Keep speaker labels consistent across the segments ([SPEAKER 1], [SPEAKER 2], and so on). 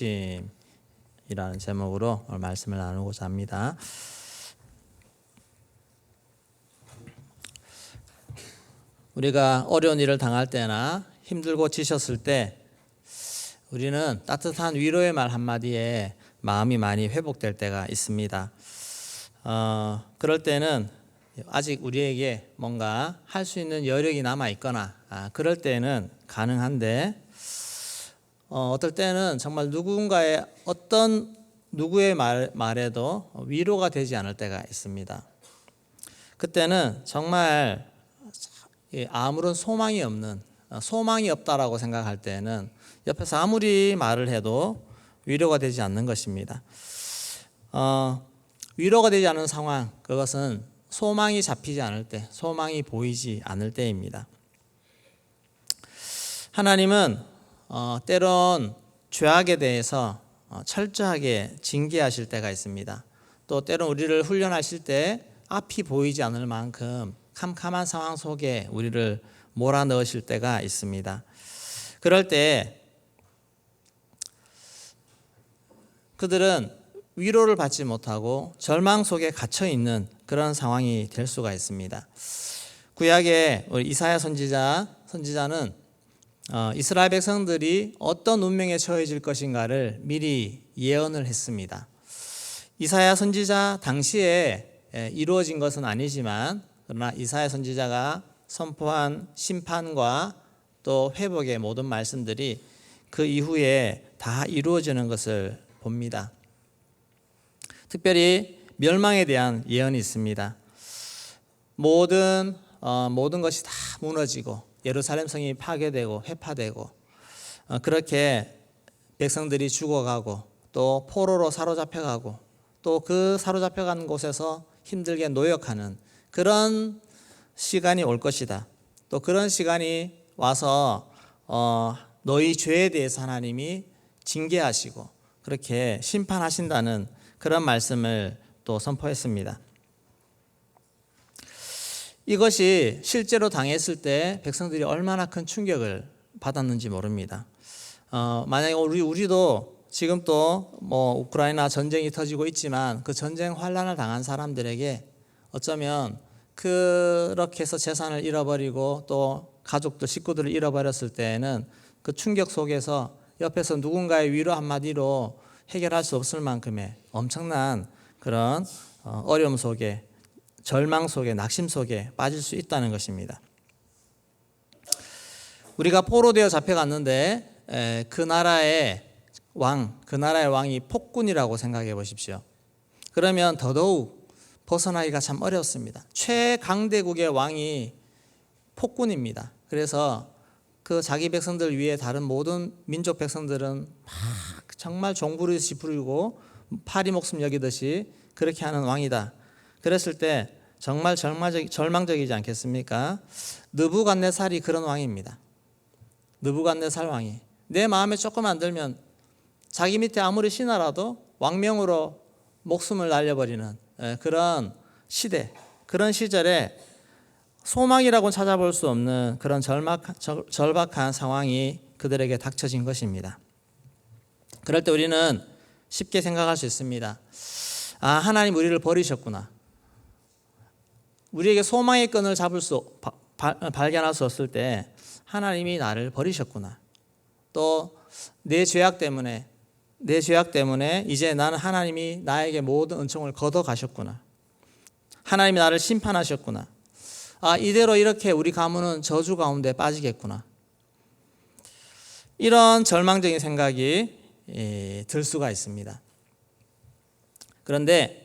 [SPEAKER 1] 이라는 제목으로 말씀을 나누고자 합니다. 우리가 어려운 일을 당할 때나 힘들고 지쳤을 때 우리는 따뜻한 위로의 말 한마디에 마음이 많이 회복될 때가 있습니다. 그럴 때는 아직 우리에게 뭔가 할 수 있는 여력이 남아 있거나 그럴 때는 가능한데 어떨 때는 정말 누군가의 누구의 말에도 위로가 되지 않을 때가 있습니다. 그때는 정말 아무런 소망이 없다라고 생각할 때는 옆에서 아무리 말을 해도 위로가 되지 않는 것입니다. 위로가 되지 않은 상황, 그것은 소망이 잡히지 않을 때, 소망이 보이지 않을 때입니다. 하나님은 때론 죄악에 대해서 철저하게 징계하실 때가 있습니다. 또 때론 우리를 훈련하실 때 앞이 보이지 않을 만큼 캄캄한 상황 속에 우리를 몰아넣으실 때가 있습니다. 그럴 때 그들은 위로를 받지 못하고 절망 속에 갇혀 있는 그런 상황이 될 수가 있습니다. 구약의 이사야 선지자는 이스라엘 백성들이 어떤 운명에 처해질 것인가를 미리 예언을 했습니다. 이사야 선지자 당시에 이루어진 것은 아니지만 그러나 이사야 선지자가 선포한 심판과 또 회복의 모든 말씀들이 그 이후에 다 이루어지는 것을 봅니다. 특별히 멸망에 대한 예언이 있습니다. 모든 것이 다 무너지고 예루살렘 성이 파괴되고 회파되고 그렇게 백성들이 죽어가고 또 포로로 사로잡혀가고 또 그 사로잡혀간 곳에서 힘들게 노역하는 그런 시간이 올 것이다. 또 그런 시간이 와서 너희 죄에 대해서 하나님이 징계하시고 그렇게 심판하신다는 그런 말씀을 또 선포했습니다. 이것이 실제로 당했을 때 백성들이 얼마나 큰 충격을 받았는지 모릅니다. 만약에 우리도 지금 또 우크라이나 전쟁이 터지고 있지만 그 전쟁 환란을 당한 사람들에게 어쩌면 그렇게 해서 재산을 잃어버리고 또 가족들 식구들을 잃어버렸을 때에는 그 충격 속에서 옆에서 누군가의 위로 한마디로 해결할 수 없을 만큼의 엄청난 그런 어려움 속에 절망 속에 낙심 속에 빠질 수 있다는 것입니다. 우리가 포로되어 잡혀갔는데 그 나라의 왕이 폭군이라고 생각해 보십시오. 그러면 더더욱 벗어나기가 참 어렵습니다. 최강대국의 왕이 폭군입니다. 그래서 그 자기 백성들 위해 다른 모든 민족 백성들은 막 정말 종부르듯이 부르고 파리 목숨 여기듯이 그렇게 하는 왕이다. 그랬을 때 정말 절망적이지 않겠습니까? 느부갓네살이 그런 왕입니다. 느부갓네살 왕이 내 마음에 조금 안 들면 자기 밑에 아무리 신하라도 왕명으로 목숨을 날려버리는 그런 시대, 그런 시절에 소망이라고는 찾아볼 수 없는 그런 절박한 상황이 그들에게 닥쳐진 것입니다. 그럴 때 우리는 쉽게 생각할 수 있습니다. 하나님 우리를 버리셨구나. 우리에게 소망의 끈을 발견할 수 없을 때 하나님이 나를 버리셨구나. 또 내 죄악 때문에 이제 나는 하나님이 나에게 모든 은총을 걷어 가셨구나. 하나님이 나를 심판하셨구나. 이대로 이렇게 우리 가문은 저주 가운데 빠지겠구나. 이런 절망적인 생각이 들 수가 있습니다. 그런데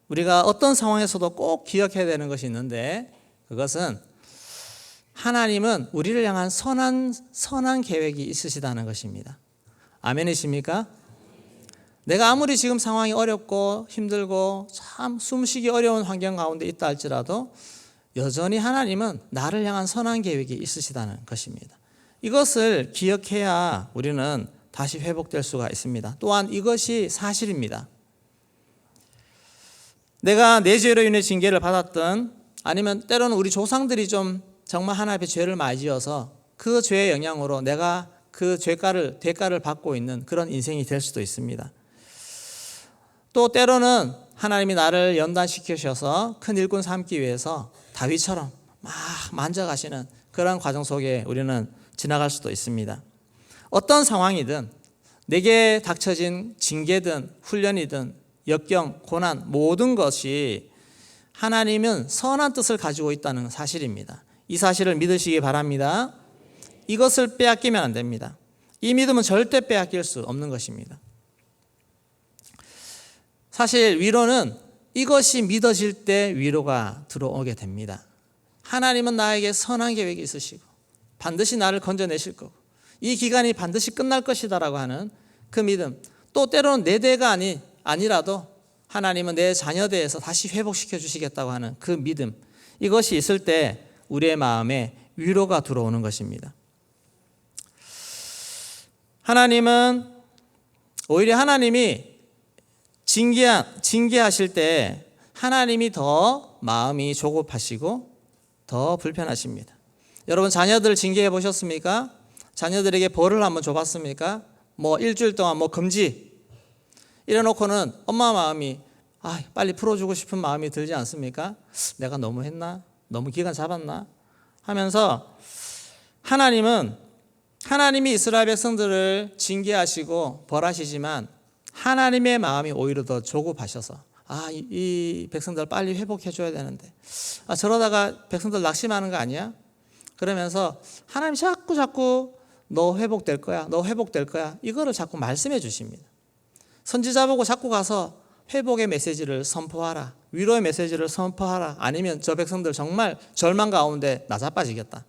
[SPEAKER 1] 우리가 어떤 상황에서도 꼭 기억해야 되는 것이 있는데 그것은 하나님은 우리를 향한 선한 계획이 있으시다는 것입니다. 아멘이십니까? 내가 아무리 지금 상황이 어렵고 힘들고 참 숨쉬기 어려운 환경 가운데 있다 할지라도 여전히 하나님은 나를 향한 선한 계획이 있으시다는 것입니다. 이것을 기억해야 우리는 다시 회복될 수가 있습니다. 또한 이것이 사실입니다. 내가 내 죄로 인해 징계를 받았던 아니면 때로는 우리 조상들이 좀 정말 하나님 앞에 죄를 많이 지어서 그 죄의 영향으로 내가 그 대가를 받고 있는 그런 인생이 될 수도 있습니다. 또 때로는 하나님이 나를 연단시키셔서 큰 일꾼 삼기 위해서 다윗처럼 막 만져가시는 그런 과정 속에 우리는 지나갈 수도 있습니다. 어떤 상황이든 내게 닥쳐진 징계든 훈련이든 역경, 고난 모든 것이 하나님은 선한 뜻을 가지고 있다는 사실입니다. 이 사실을 믿으시기 바랍니다. 이것을 빼앗기면 안 됩니다. 이 믿음은 절대 빼앗길 수 없는 것입니다. 사실 위로는 이것이 믿어질 때 위로가 들어오게 됩니다. 하나님은 나에게 선한 계획이 있으시고 반드시 나를 건져내실 거고 이 기간이 반드시 끝날 것이다라고 하는 그 믿음, 또 때로는 내 대가 아니라도 하나님은 내 자녀 대에서 다시 회복시켜 주시겠다고 하는 그 믿음, 이것이 있을 때 우리의 마음에 위로가 들어오는 것입니다. 하나님은 오히려 하나님이 징계하실 때 하나님이 더 마음이 조급하시고 더 불편하십니다. 여러분 자녀들 징계해 보셨습니까? 자녀들에게 벌을 한번 줘봤습니까? 일주일 동안 금지 이래놓고는 엄마 마음이 빨리 풀어주고 싶은 마음이 들지 않습니까? 내가 너무 했나? 너무 기간 잡았나? 하면서 하나님이 이스라엘 백성들을 징계하시고 벌하시지만 하나님의 마음이 오히려 더 조급하셔서 이 백성들 빨리 회복해 줘야 되는데 저러다가 백성들 낙심하는 거 아니야? 그러면서 하나님 자꾸 너 회복될 거야, 너 회복될 거야, 이거를 자꾸 말씀해 주십니다. 선지자 보고 자꾸 가서 회복의 메시지를 선포하라, 위로의 메시지를 선포하라, 아니면 저 백성들 정말 절망 가운데 나자빠지겠다.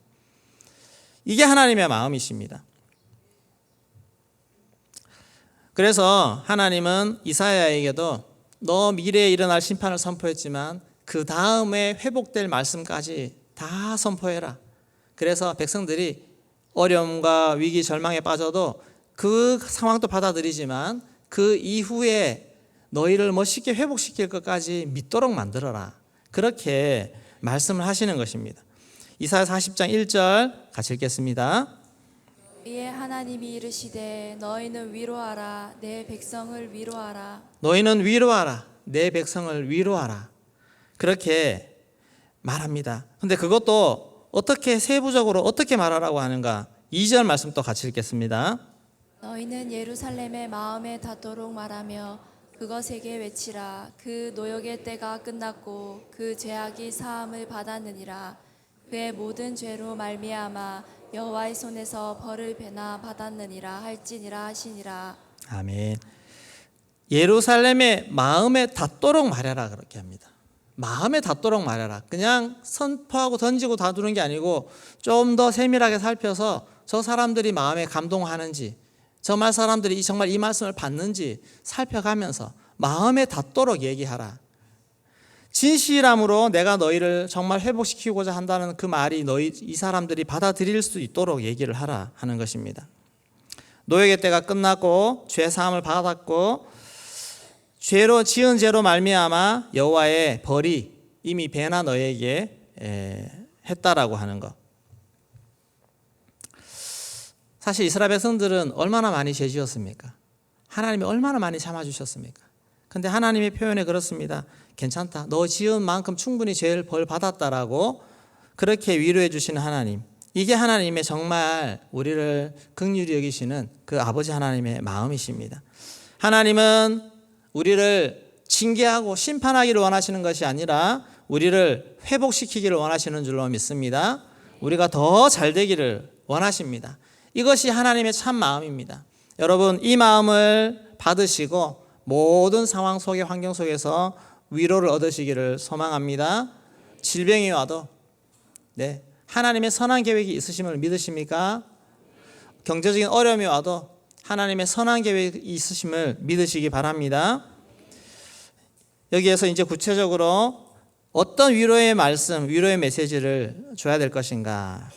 [SPEAKER 1] 이게 하나님의 마음이십니다. 그래서 하나님은 이사야에게도 너 미래에 일어날 심판을 선포했지만 그 다음에 회복될 말씀까지 다 선포해라. 그래서 백성들이 어려움과 위기 절망에 빠져도 그 상황도 받아들이지만 그 이후에 너희를 멋있게 회복시킬 것까지 믿도록 만들어라. 그렇게 말씀을 하시는 것입니다. 이사야 40장 1절 같이 읽겠습니다.
[SPEAKER 2] 이에 하나님이 이르시되 너희는 위로하라 내 백성을 위로하라.
[SPEAKER 1] 너희는 위로하라 내 백성을 위로하라. 그렇게 말합니다. 그런데 그것도 어떻게 세부적으로 어떻게 말하라고 하는가? 2절 말씀 또 같이 읽겠습니다.
[SPEAKER 2] 너희는 예루살렘의 마음에 닿도록 말하며 그것에게 외치라. 그 노역의 때가 끝났고 그 죄악이 사함을 받았느니라. 그의 모든 죄로 말미암아 여호와의 손에서 벌을 배나 받았느니라 할지니라 하시니라.
[SPEAKER 1] 아멘. 예루살렘의 마음에 닿도록 말해라 그렇게 합니다. 마음에 닿도록 말해라. 그냥 선포하고 던지고 다두는 게 아니고 좀 더 세밀하게 살펴서 저 사람들이 마음에 감동하는지, 정말 사람들이 정말 이 말씀을 받는지 살펴가면서 마음에 닿도록 얘기하라. 진실함으로 내가 너희를 정말 회복시키고자 한다는 그 말이 이 사람들이 받아들일 수 있도록 얘기를 하라 하는 것입니다. 노역의 때가 끝났고 죄 사함을 받았고 죄로 지은 죄로 말미암아 여호와의 벌이 이미 배나 너에게 했다라고 하는 것. 사실 이스라엘 백성들은 얼마나 많이 죄 지었습니까? 하나님이 얼마나 많이 참아주셨습니까? 근데 하나님의 표현에 그렇습니다. 괜찮다. 너 지은 만큼 충분히 죄를 벌 받았다라고 그렇게 위로해 주시는 하나님. 이게 하나님의 정말 우리를 긍휼히 여기시는 그 아버지 하나님의 마음이십니다. 하나님은 우리를 징계하고 심판하기를 원하시는 것이 아니라 우리를 회복시키기를 원하시는 줄로 믿습니다. 우리가 더 잘 되기를 원하십니다. 이것이 하나님의 참 마음입니다. 여러분 이 마음을 받으시고 모든 상황 속의 환경 속에서 위로를 얻으시기를 소망합니다. 질병이 와도 하나님의 선한 계획이 있으심을 믿으십니까? 경제적인 어려움이 와도 하나님의 선한 계획이 있으심을 믿으시기 바랍니다. 여기에서 이제 구체적으로 어떤 위로의 말씀, 위로의 메시지를 줘야 될 것인가?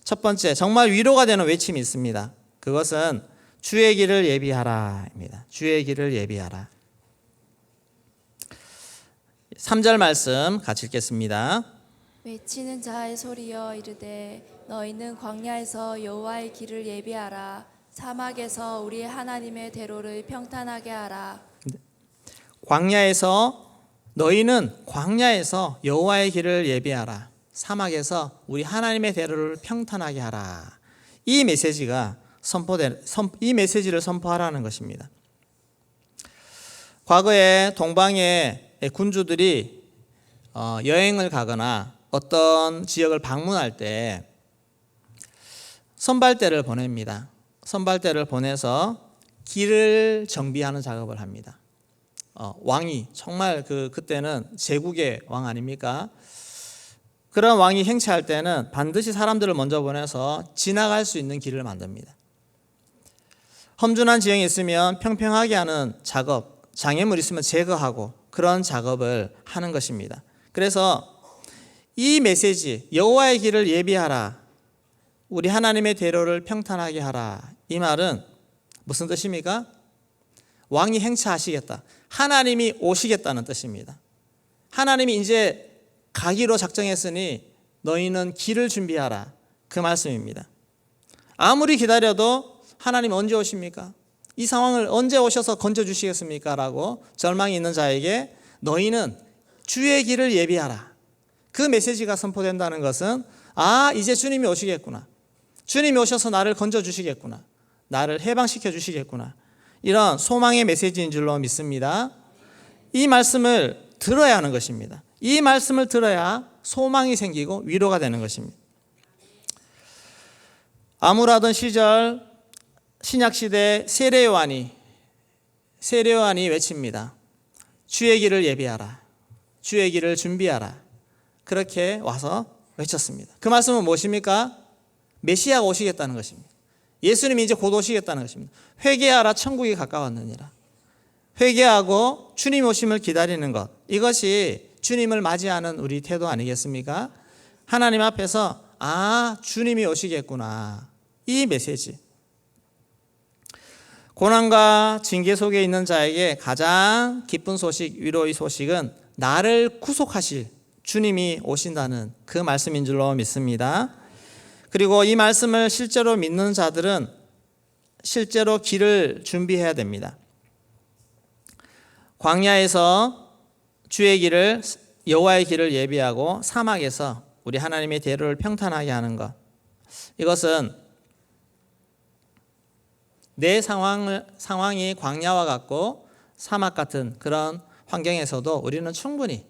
[SPEAKER 1] 첫 번째, 정말 위로가 되는 외침이 있습니다. 그것은 주의 길을 예비하라입니다. 주의 길을 예비하라. 3절 말씀 같이 읽겠습니다.
[SPEAKER 2] 외치는 자의 소리여 이르되 너희는 광야에서 여호와의 길을 예비하라. 사막에서 우리 하나님의 대로를 평탄하게 하라.
[SPEAKER 1] 너희는 광야에서 여호와의 길을 예비하라. 사막에서 우리 하나님의 대로를 평탄하게 하라. 이 메시지를 선포하라는 것입니다. 과거에 동방의 군주들이 여행을 가거나 어떤 지역을 방문할 때 선발대를 보냅니다. 선발대를 보내서 길을 정비하는 작업을 합니다. 왕이 정말 그때는 제국의 왕 아닙니까? 그런 왕이 행차할 때는 반드시 사람들을 먼저 보내서 지나갈 수 있는 길을 만듭니다. 험준한 지형이 있으면 평평하게 하는 작업, 장애물 있으면 제거하고 그런 작업을 하는 것입니다. 그래서 이 메시지, 여호와의 길을 예비하라, 우리 하나님의 대로를 평탄하게 하라, 이 말은 무슨 뜻입니까? 왕이 행차하시겠다, 하나님이 오시겠다는 뜻입니다. 하나님이 이제 가기로 작정했으니 너희는 길을 준비하라, 그 말씀입니다. 아무리 기다려도 하나님 언제 오십니까? 이 상황을 언제 오셔서 건져주시겠습니까? 라고 절망이 있는 자에게 너희는 주의 길을 예비하라, 그 메시지가 선포된다는 것은 이제 주님이 오시겠구나, 주님이 오셔서 나를 건져주시겠구나, 나를 해방시켜 주시겠구나, 이런 소망의 메시지인 줄로 믿습니다. 이 말씀을 들어야 하는 것입니다. 이 말씀을 들어야 소망이 생기고 위로가 되는 것입니다. 아무라던 시절 신약시대 세례요한이 외칩니다. 주의 길을 예비하라, 주의 길을 준비하라, 그렇게 와서 외쳤습니다. 그 말씀은 무엇입니까? 메시아가 오시겠다는 것입니다. 예수님이 이제 곧 오시겠다는 것입니다. 회개하라, 천국이 가까웠느니라. 회개하고 주님 오심을 기다리는 것, 이것이 주님을 맞이하는 우리 태도 아니겠습니까? 하나님 앞에서 주님이 오시겠구나, 이 메시지. 고난과 징계 속에 있는 자에게 가장 기쁜 소식, 위로의 소식은 나를 구속하실 주님이 오신다는 그 말씀인 줄로 믿습니다. 그리고 이 말씀을 실제로 믿는 자들은 실제로 길을 준비해야 됩니다. 광야에서 주의 길을, 여호와의 길을 예비하고 사막에서 우리 하나님의 대로를 평탄하게 하는 것, 이것은 내 상황이 광야와 같고 사막 같은 그런 환경에서도 우리는 충분히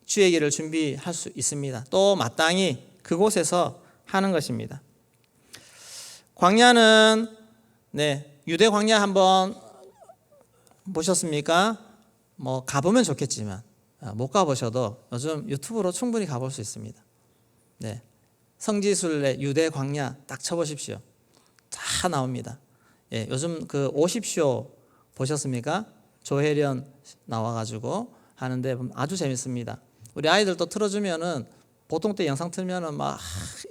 [SPEAKER 1] 주의 길을 준비할 수 있습니다. 또 마땅히 그곳에서 하는 것입니다. 광야는 유대 광야 한번 보셨습니까? 가보면 좋겠지만 못 가보셔도 요즘 유튜브로 충분히 가볼 수 있습니다. 성지순례 유대 광야 딱 쳐보십시오. 다 나옵니다. 요즘 그 50쇼 보셨습니까? 조혜련 나와가지고 하는데 아주 재밌습니다. 우리 아이들도 틀어주면은 보통 때 영상 틀면은 막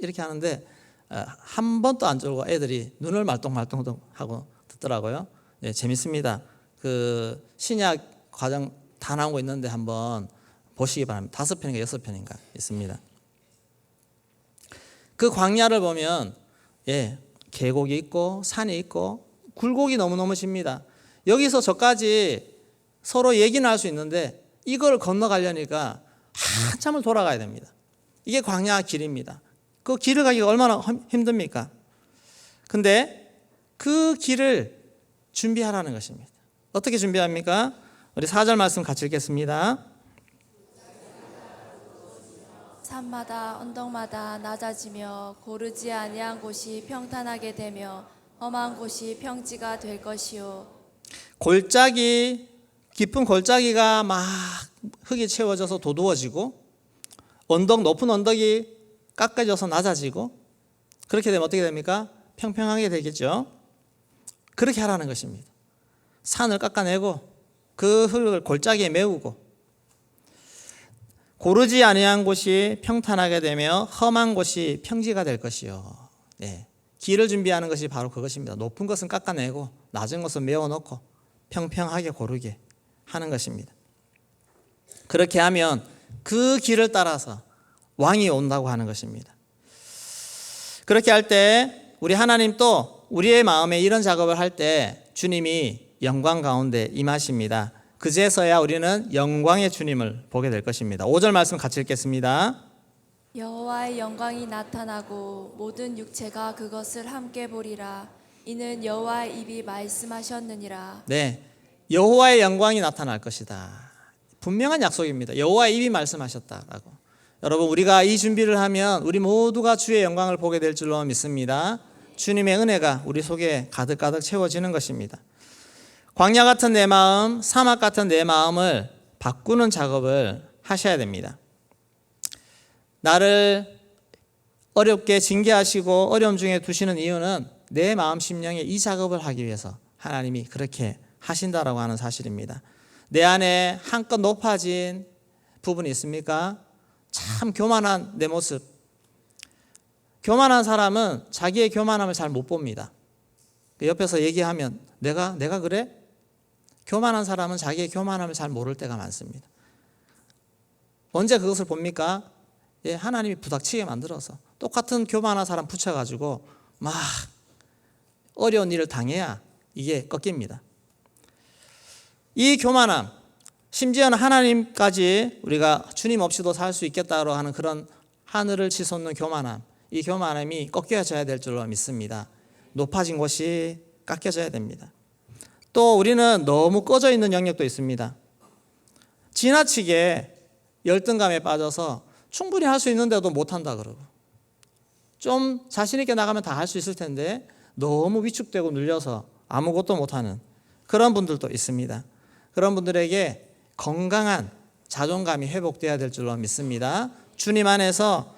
[SPEAKER 1] 이렇게 하는데 한 번도 안 졸고 애들이 눈을 말똥말똥 하고 듣더라고요. 재밌습니다. 그 신약 과정 다 나오고 있는데 한번 보시기 바랍니다. 5편인가 6편인가 있습니다. 그 광야를 보면 계곡이 있고 산이 있고 굴곡이 너무너무 깁니다. 여기서 저까지 서로 얘기는 할 수 있는데 이걸 건너가려니까 한참을 돌아가야 됩니다. 이게 광야 길입니다. 그 길을 가기가 얼마나 힘듭니까? 근데 그 길을 준비하라는 것입니다. 어떻게 준비합니까? 우리 4절 말씀 같이 읽겠습니다.
[SPEAKER 2] 산마다 언덕마다 낮아지며 고르지 아니한 곳이 평탄하게 되며 험한 곳이 평지가 될 것이요.
[SPEAKER 1] 깊은 골짜기가 막 흙이 채워져서 도두어지고 높은 언덕이 깎아져서 낮아지고 그렇게 되면 어떻게 됩니까? 평평하게 되겠죠. 그렇게 하라는 것입니다. 산을 깎아내고 그 흙을 골짜기에 메우고 고르지 아니한 곳이 평탄하게 되며 험한 곳이 평지가 될 것이요. 길을 준비하는 것이 바로 그것입니다. 높은 것은 깎아내고 낮은 것은 메워놓고 평평하게 고르게 하는 것입니다. 그렇게 하면 그 길을 따라서 왕이 온다고 하는 것입니다. 그렇게 할 때 우리 하나님 또 우리의 마음에 이런 작업을 할 때 주님이 영광 가운데 임하십니다. 그제서야 우리는 영광의 주님을 보게 될 것입니다. 5절 말씀 같이 읽겠습니다.
[SPEAKER 2] 여호와의 영광이 나타나고 모든 육체가 그것을 함께 보리라. 이는 여호와의 입이 말씀하셨느니라.
[SPEAKER 1] 네, 여호와의 영광이 나타날 것이다. 분명한 약속입니다. 여호와의 입이 말씀하셨다라고. 여러분, 우리가 이 준비를 하면 우리 모두가 주의 영광을 보게 될 줄로 믿습니다. 주님의 은혜가 우리 속에 가득가득 채워지는 것입니다. 광야 같은 내 마음, 사막 같은 내 마음을 바꾸는 작업을 하셔야 됩니다. 나를 어렵게 징계하시고 어려움 중에 두시는 이유는 내 마음 심령에 이 작업을 하기 위해서 하나님이 그렇게 하신다라고 하는 사실입니다. 내 안에 한껏 높아진 부분이 있습니까? 참 교만한 내 모습. 교만한 사람은 자기의 교만함을 잘 못 봅니다. 옆에서 얘기하면 내가 그래? 교만한 사람은 자기의 교만함을 잘 모를 때가 많습니다. 언제 그것을 봅니까? 예, 하나님이 부닥치게 만들어서 똑같은 교만한 사람 붙여가지고 막 어려운 일을 당해야 이게 꺾입니다. 이 교만함, 심지어는 하나님까지 우리가 주님 없이도 살 수 있겠다고 하는 그런 하늘을 치솟는 교만함, 이 교만함이 꺾여져야 될 줄로 믿습니다. 높아진 곳이 깎여져야 됩니다. 또 우리는 너무 꺼져 있는 영역도 있습니다. 지나치게 열등감에 빠져서 충분히 할 수 있는데도 못한다 그러고, 좀 자신 있게 나가면 다 할 수 있을 텐데 너무 위축되고 눌려서 아무것도 못하는 그런 분들도 있습니다. 그런 분들에게 건강한 자존감이 회복돼야 될 줄로 믿습니다. 주님 안에서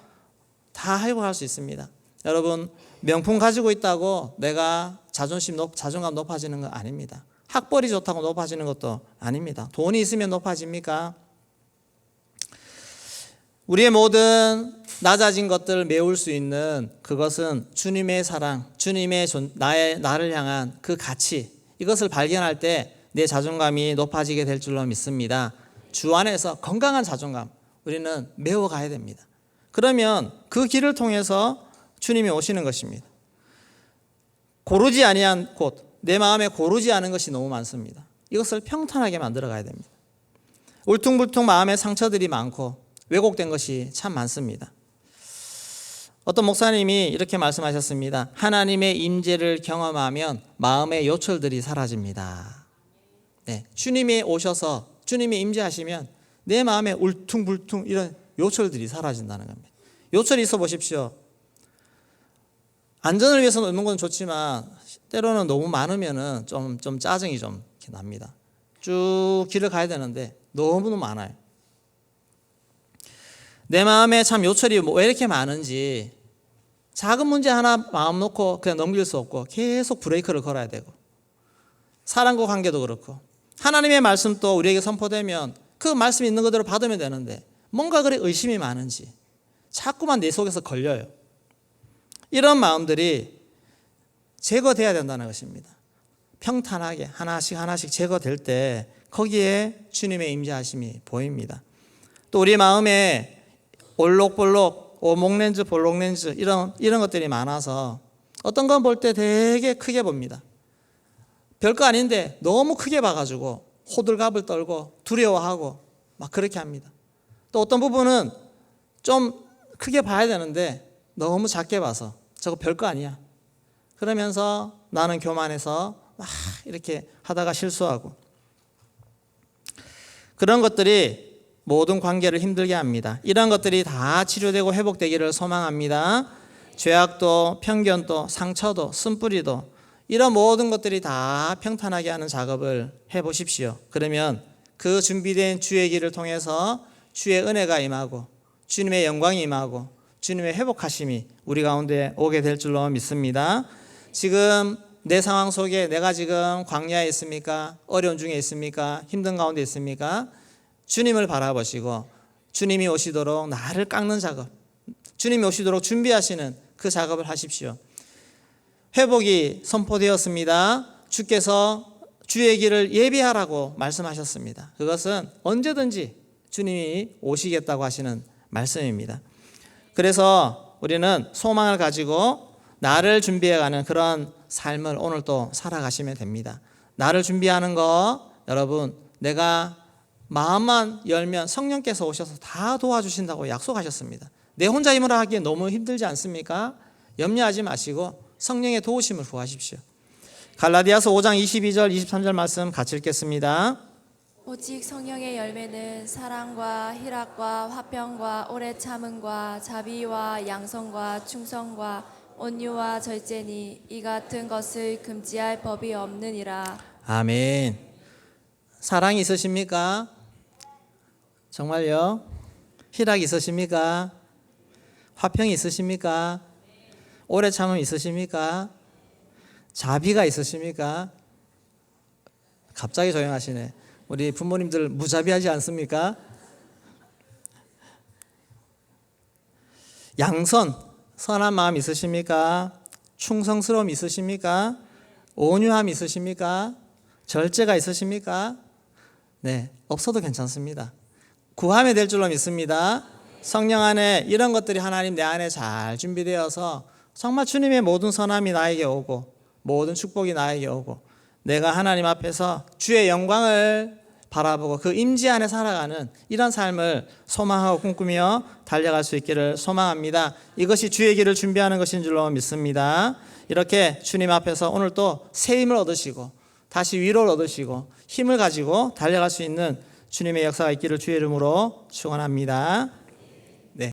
[SPEAKER 1] 다 회복할 수 있습니다. 여러분, 명품 가지고 있다고 내가 자존감 높아지는 건 아닙니다. 학벌이 좋다고 높아지는 것도 아닙니다. 돈이 있으면 높아집니까? 우리의 모든 낮아진 것들을 메울 수 있는 그것은 주님의 사랑, 주님의 나를 향한 그 가치, 이것을 발견할 때 내 자존감이 높아지게 될 줄로 믿습니다. 주 안에서 건강한 자존감 우리는 메워가야 됩니다. 그러면 그 길을 통해서 주님이 오시는 것입니다. 고르지 아니한 곳, 내 마음에 고르지 않은 것이 너무 많습니다. 이것을 평탄하게 만들어 가야 됩니다. 울퉁불퉁 마음에 상처들이 많고 왜곡된 것이 참 많습니다. 어떤 목사님이 이렇게 말씀하셨습니다. 하나님의 임재를 경험하면 마음의 요철들이 사라집니다. 네, 주님이 오셔서 주님이 임재하시면 내 마음에 울퉁불퉁 이런 요철들이 사라진다는 겁니다. 요철이 있어 보십시오. 안전을 위해서 넣는 건 좋지만 때로는 너무 많으면은 좀 짜증이 좀 이렇게 납니다. 쭉 길을 가야 되는데 너무 많아요. 내 마음에 참 요철이 왜 이렇게 많은지, 작은 문제 하나 마음 놓고 그냥 넘길 수 없고 계속 브레이크를 걸어야 되고, 사람과 관계도 그렇고 하나님의 말씀도 우리에게 선포되면 그 말씀이 있는 그대로 받으면 되는데 뭔가 그래 의심이 많은지 자꾸만 내 속에서 걸려요. 이런 마음들이 제거돼야 된다는 것입니다. 평탄하게 하나씩 제거될 때 거기에 주님의 임재하심이 보입니다. 또 우리 마음에 올록볼록, 오목렌즈, 볼록렌즈 이런 것들이 많아서 어떤 건 볼 때 되게 크게 봅니다. 별거 아닌데 너무 크게 봐가지고 호들갑을 떨고 두려워하고 막 그렇게 합니다. 또 어떤 부분은 좀 크게 봐야 되는데 너무 작게 봐서 저거 별거 아니야. 그러면서 나는 교만해서 막 이렇게 하다가 실수하고, 그런 것들이 모든 관계를 힘들게 합니다. 이런 것들이 다 치료되고 회복되기를 소망합니다. 죄악도 편견도 상처도 쓴뿌리도 이런 모든 것들이 다 평탄하게 하는 작업을 해보십시오. 그러면 그 준비된 주의 길을 통해서 주의 은혜가 임하고 주님의 영광이 임하고 주님의 회복하심이 우리 가운데 오게 될 줄로 믿습니다. 지금 내 상황 속에 내가 지금 광야에 있습니까? 어려운 중에 있습니까? 힘든 가운데 있습니까? 주님을 바라보시고 주님이 오시도록 나를 깎는 작업, 주님이 오시도록 준비하시는 그 작업을 하십시오. 회복이 선포되었습니다. 주께서 주의 길을 예비하라고 말씀하셨습니다. 그것은 언제든지 주님이 오시겠다고 하시는 말씀입니다. 그래서 우리는 소망을 가지고 나를 준비해가는 그런 삶을 오늘 또 살아가시면 됩니다. 나를 준비하는 거 여러분 내가 마음만 열면 성령께서 오셔서 다 도와주신다고 약속하셨습니다. 내 혼자 힘으로 하기에 너무 힘들지 않습니까? 염려하지 마시고 성령의 도우심을 구하십시오. 갈라디아서 5장 22절 23절 말씀 같이 읽겠습니다.
[SPEAKER 2] 오직 성령의 열매는 사랑과 희락과 화평과 오래 참음과 자비와 양성과 충성과 온유와 절제니 이 같은 것을 금지할 법이 없느니라.
[SPEAKER 1] 아멘. 사랑이 있으십니까? 정말요? 희락이 있으십니까? 화평이 있으십니까? 오래 참음 있으십니까? 자비가 있으십니까? 갑자기 조용하시네. 우리 부모님들 무자비하지 않습니까? 양선, 선한 마음 있으십니까? 충성스러움 있으십니까? 온유함 있으십니까? 절제가 있으십니까? 네, 없어도 괜찮습니다. 구하면 될 줄로 믿습니다. 성령 안에 이런 것들이 하나님 내 안에 잘 준비되어서 정말 주님의 모든 선함이 나에게 오고 모든 축복이 나에게 오고 내가 하나님 앞에서 주의 영광을 바라보고 그 임재 안에 살아가는 이런 삶을 소망하고 꿈꾸며 달려갈 수 있기를 소망합니다. 이것이 주의 길을 준비하는 것인 줄로 믿습니다. 이렇게 주님 앞에서 오늘 또 새 힘을 얻으시고 다시 위로를 얻으시고 힘을 가지고 달려갈 수 있는 주님의 역사가 있기를 주의 이름으로 축원합니다.